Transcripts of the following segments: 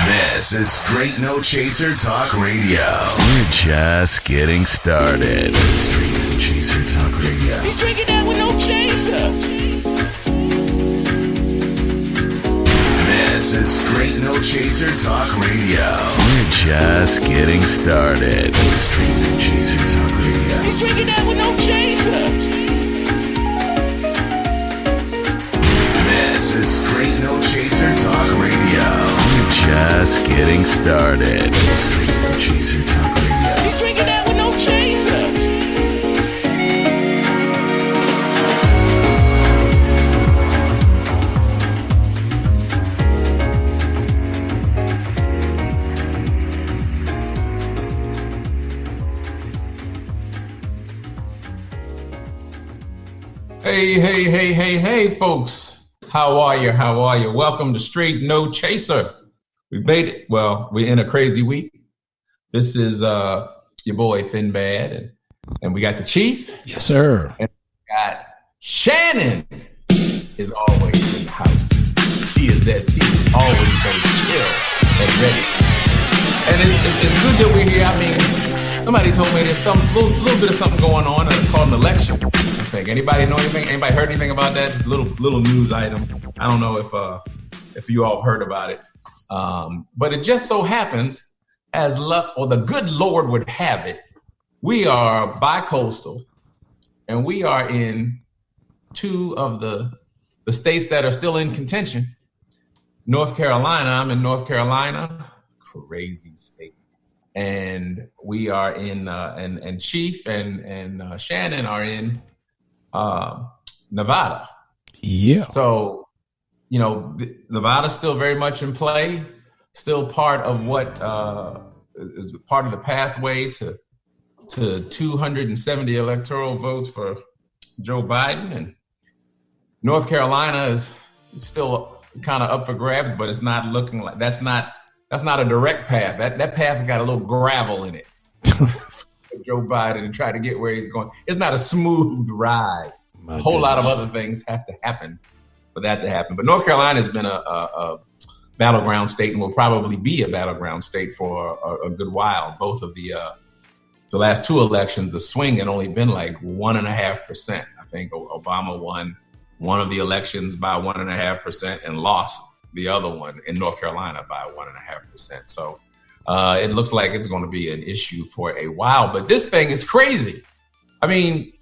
This is Straight No Chaser Talk Radio. We're just getting started. Straight No Chaser Talk Radio. He's drinking that with no chaser. This is Straight No Chaser Talk Radio. We're just getting started. Straight No Chaser Talk Radio. He's drinking that with no chaser. This is Straight No Chaser Talk Radio. We're just getting started. Straight No Chaser Talk Radio. He's drinking that with no chaser. Hey, folks. How are you? Welcome to Straight No Chaser. We made it. Well, we're in a crazy week. This is your boy Finbad, and we got the Chief. Yes, sir. And we got Shannon is always in the house. She is that Chief, always so chill and ready. And it's good that we're here. I mean, somebody told me there's some little bit of something going on, and it's called an election. I think anybody know anything? Anybody heard anything about that? Just a little news item. I don't know if you all heard about it, but it just so happens, as luck or the good Lord would have it, we are bi-coastal, and we are in two of the states that are still in contention. North Carolina. I'm in North Carolina, crazy state, and we are in and Chief and Shannon are in Nevada. Yeah. So, Nevada's still very much in play, still part of what is part of the pathway to 270 electoral votes for Joe Biden. And North Carolina is still kind of up for grabs, but it's not looking like that's not a direct path. That path got a little gravel in it. Joe Biden and try to get where he's going. It's not a smooth ride. A whole lot of other things have to happen for that to happen. But North Carolina has been a battleground state and will probably be a battleground state for a good while. Both of the last two elections, the swing had only been like 1.5%. I think Obama won one of the elections by 1.5% and lost the other one in North Carolina by 1.5%. So it looks like it's going to be an issue for a while, but this thing is crazy. I mean,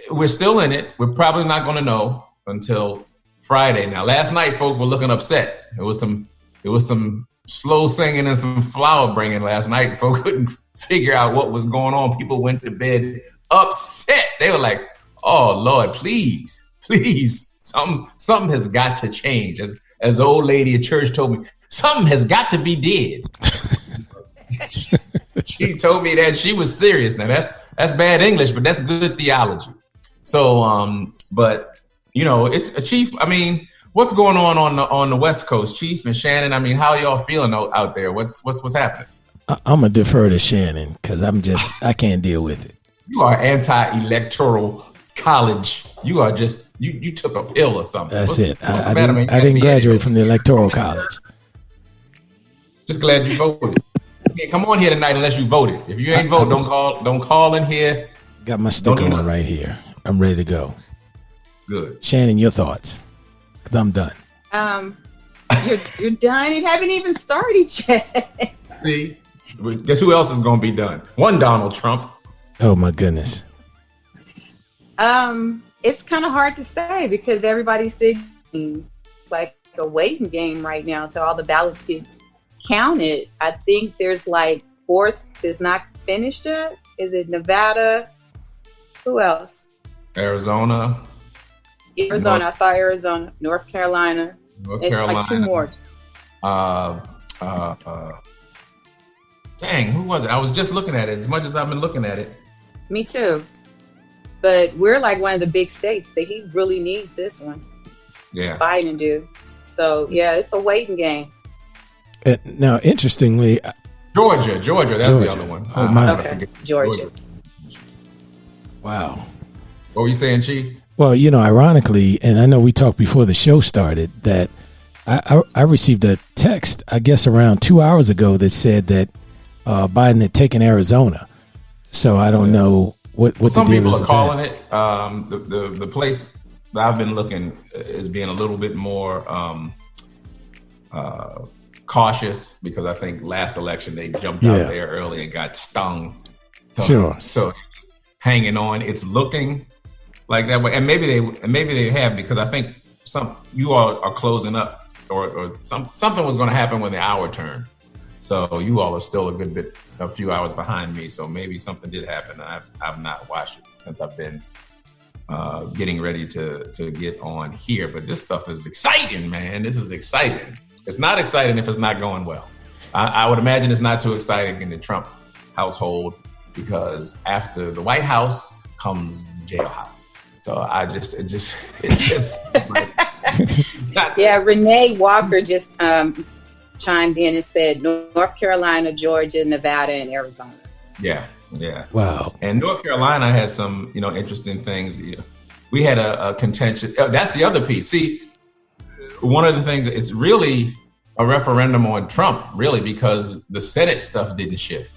we're still in it. We're probably not going to know until Friday. Now, last night, folk were looking upset. It was some slow singing and some flower bringing last night. Folk couldn't figure out what was going on. People went to bed upset. They were like, "Oh Lord, please, something has got to change." As the old lady at church told me, something has got to be did. She told me that she was serious. Now that's bad English, but that's good theology. So, but it's a Chief. I mean, what's going on the West Coast, Chief and Shannon? I mean, how are y'all feeling out there? What's happening? I'm gonna defer to Shannon because I can't deal with it. You are anti-electoral college. You are just you took a pill or something. That's it. I didn't graduate from the electoral college. Just glad you voted. You can't come on here tonight unless you voted. If you ain't vote, don't call in here. Got my sticker on right here. I'm ready to go. Good. Shannon, your thoughts? Because I'm done. You're done. You haven't even started yet. See, guess who else is going to be done? One Donald Trump. Oh my goodness. It's kind of hard to say because everybody's saying it's like a waiting game right now till all the ballots get counted. I think there's like 4 states not finished yet. Is it Nevada? Who else? Arizona. I saw Arizona. North Carolina. It's like 2 more. Dang, who was it? I was just looking at it. As much as I've been looking at it. Me too. But we're like one of the big states that he really needs this one. Yeah. Biden do. So, yeah, it's a waiting game. Now, interestingly, Georgia. That's Georgia. the other one. Oh, my. Okay, Georgia. Wow. What were you saying, Chief? Well, ironically, and I know we talked before the show started, that I received a text, I guess around 2 hours ago, that said that Biden had taken Arizona. So I don't know what the deal is. Some people are calling it. The place that I've been looking is being a little bit more cautious, because I think last election they jumped out there early and got stung. So just hanging on. It's looking like that way, and maybe they have, because I think you all are closing up, or something was going to happen when the hour turned. So you all are still a few hours behind me. So maybe something did happen. I've not watched it since I've been getting ready to get on here. But this stuff is exciting, man. This is exciting. It's not exciting if it's not going well. I would imagine it's not too exciting in the Trump household, because after the White House comes the jailhouse. So it just like, Yeah, Renee Walker just chimed in and said North Carolina, Georgia, Nevada, and Arizona. Yeah. Wow. And North Carolina has some, interesting things. We had a contention. That's the other piece. See, one of the things is really a referendum on Trump, really, because the Senate stuff didn't shift.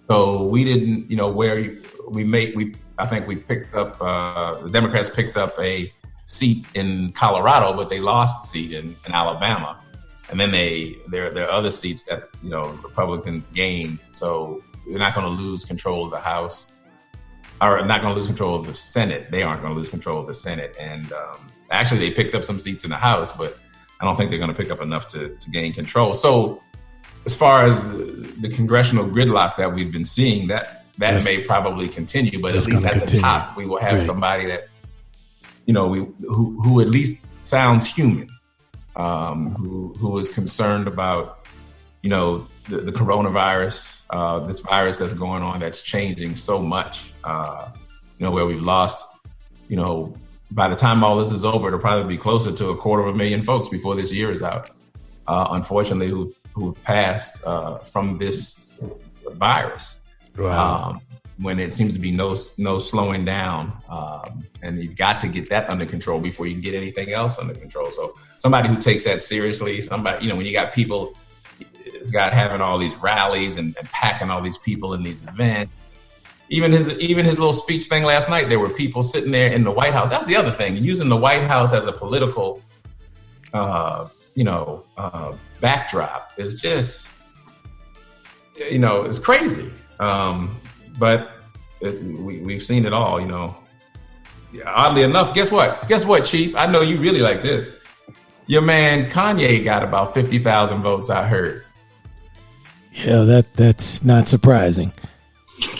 So we didn't, I think we picked up, the Democrats picked up a seat in Colorado, but they lost a seat in Alabama. And then there are other seats that, Republicans gained. So they're not going to lose control of the House, or not going to lose control of the Senate. They aren't going to lose control of the Senate. And actually, they picked up some seats in the House, but I don't think they're going to pick up enough to gain control. So as far as the congressional gridlock that we've been seeing, that may probably continue, but at least at the top, we will have somebody that, who at least sounds human, who is concerned about, the coronavirus, this virus that's going on, that's changing so much, where we've lost, by the time all this is over, it'll probably be closer to 250,000 folks before this year is out, unfortunately, who've passed from this virus. Wow. When it seems to be no slowing down, and you've got to get that under control before you can get anything else under control. So somebody who takes that seriously, somebody, when you got people, it's got having all these rallies and packing all these people in these events. Even his little speech thing last night, there were people sitting there in the White House. That's the other thing, using the White House as a political, backdrop is just, it's crazy. But we've seen it all, Oddly enough, guess what, Chief? I know you really like this. Your man Kanye got about 50,000 votes, I heard. Yeah, that's not surprising.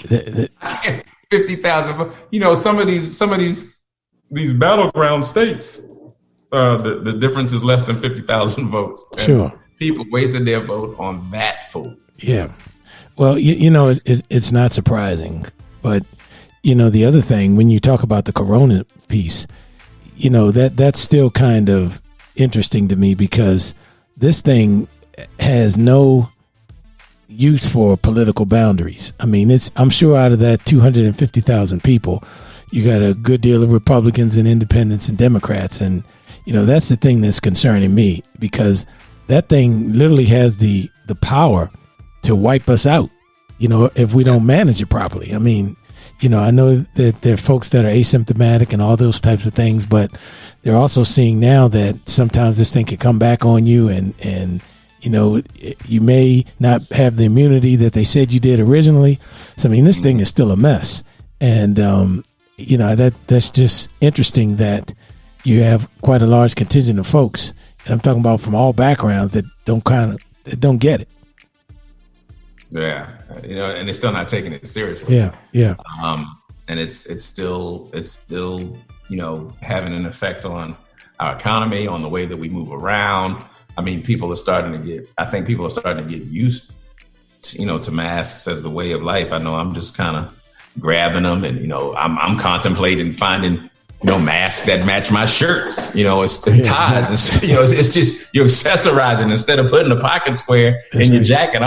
50,000 votes. Some of these battleground states, the difference is less than 50,000 votes. And sure. People wasted their vote on that fool. Yeah. Well, it's not surprising, but the other thing, when you talk about the corona piece, that's still kind of interesting to me, because this thing has no use for political boundaries. I mean, I'm sure out of that 250,000 people, you got a good deal of Republicans and independents and Democrats, and that's the thing that's concerning me, because that thing literally has the power to wipe us out, if we don't manage it properly. I mean, I know that there are folks that are asymptomatic and all those types of things, but they're also seeing now that sometimes this thing can come back on you, and you may not have the immunity that they said you did originally. So, I mean, this thing is still a mess. And, that's just interesting that you have quite a large contingent of folks, and I'm talking about from all backgrounds, that don't get it. Yeah, and they're still not taking it seriously. Yeah. And it's still having an effect on our economy, on the way that we move around. I mean, people are starting to get used to masks as the way of life. I know I'm just kind of grabbing them, and I'm contemplating finding masks that match my shirts. It's the ties. Exactly. It's just you're accessorizing instead of putting a pocket square in your jacket.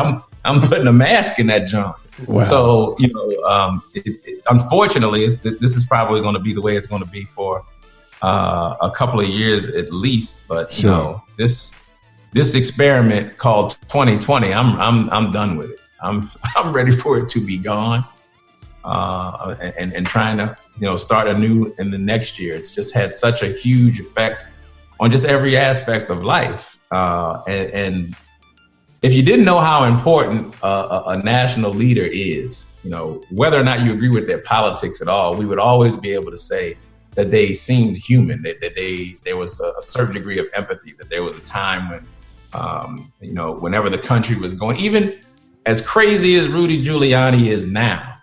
I'm putting a mask in that junk. Wow. So, unfortunately, this is probably going to be the way it's going to be for a couple of years at least. But Sure. this experiment called 2020, I'm done with it. I'm ready for it to be gone, and trying to start anew in the next year. It's just had such a huge effect on just every aspect of life, and if you didn't know how important a national leader is, whether or not you agree with their politics at all, we would always be able to say that they seemed human, that there was a certain degree of empathy, that there was a time when, whenever the country was going, even as crazy as Rudy Giuliani is now,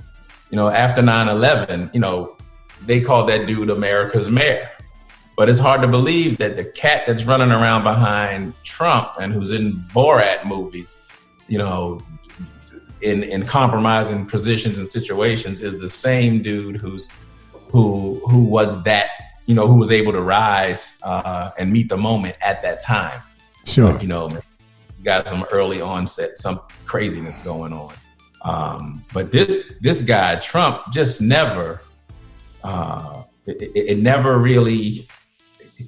after 9/11, they called that dude America's mayor. But it's hard to believe that the cat that's running around behind Trump and who's in Borat movies, in compromising positions and situations, is the same dude who was able to rise and meet the moment at that time. Sure. Got some early onset, some craziness going on. But this guy Trump just never. It never really.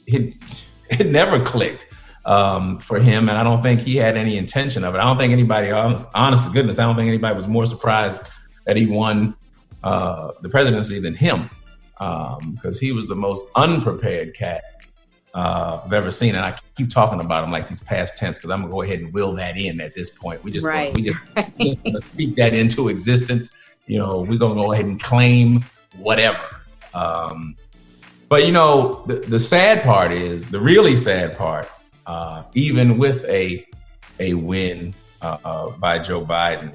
It never clicked for him, and I don't think he had any intention of it. I don't think anybody, honest to goodness, I don't think anybody was more surprised that he won the presidency than him, because he was the most unprepared cat I've ever seen. And I keep talking about him like he's past tense because I'm gonna go ahead and will that in at this point. We just gonna speak that into existence. We're gonna go ahead and claim whatever. But the sad part is, the really sad part, even with a win by Joe Biden,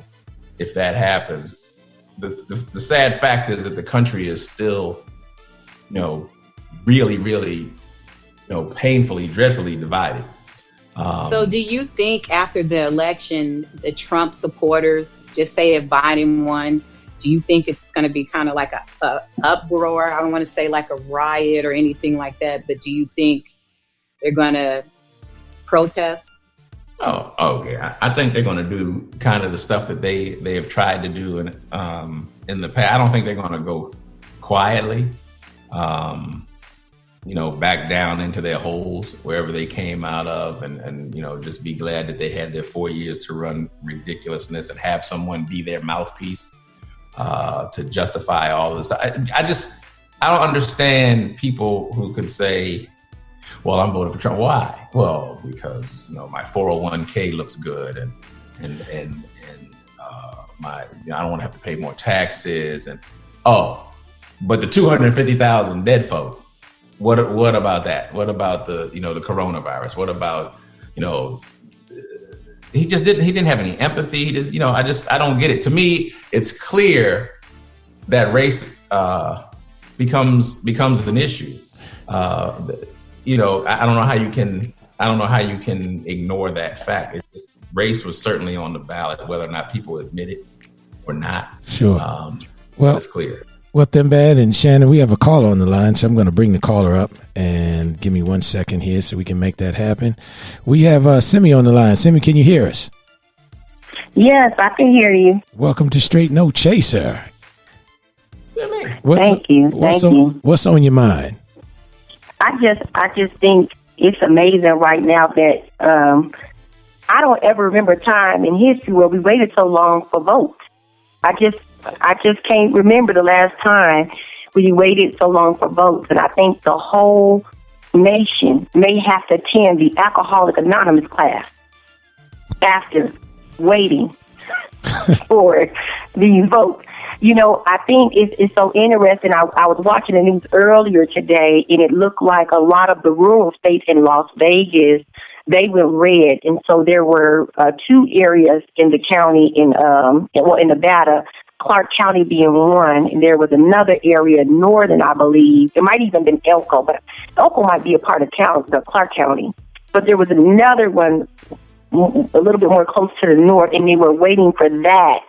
if that happens, the sad fact is that the country is still, really, really, painfully, dreadfully divided. So do you think after the election, the Trump supporters, just say if Biden won, do you think it's going to be kind of like a uproar? I don't want to say like a riot or anything like that, but do you think they're going to protest? Oh, okay. I think they're going to do kind of the stuff that they have tried to do in the past. I don't think they're going to go quietly, back down into their holes wherever they came out of, and just be glad that they had their 4 years to run ridiculousness and have someone be their mouthpiece. To justify all this. I don't understand people who could say, well, I'm voting for Trump. Why? Well, because, my 401k looks good and I don't want to have to pay more taxes but the 250,000 dead folk, what about that? What about the coronavirus? What about, he didn't have any empathy. He just, I don't get it. To me, it's clear that race becomes an issue. I don't know how you can ignore that fact. Race was certainly on the ballot, whether or not people admit it or not. Sure. Well, it's clear. Well, Thimbad and Shannon, we have a caller on the line, so I'm going to bring the caller up, and give me 1 second here so we can make that happen. We have Simi on the line. Simi, can you hear us? Yes, I can hear you. Welcome to Straight No Chaser. Thank you. What's on your mind? I just think it's amazing right now that I don't ever remember a time in history where we waited so long for votes. I just can't remember the last time we waited so long for votes. And I think the whole nation may have to attend the Alcoholics Anonymous class after waiting for the vote. I think it's so interesting. I was watching the news earlier today, and it looked like a lot of the rural states in Las Vegas, they went red. And so there were 2 areas in the county in Nevada, Clark County being one, and there was another area, northern, I believe. It might even been Elko, but Elko might be a part of Clark County. But there was another one a little bit more close to the north, and they were waiting for that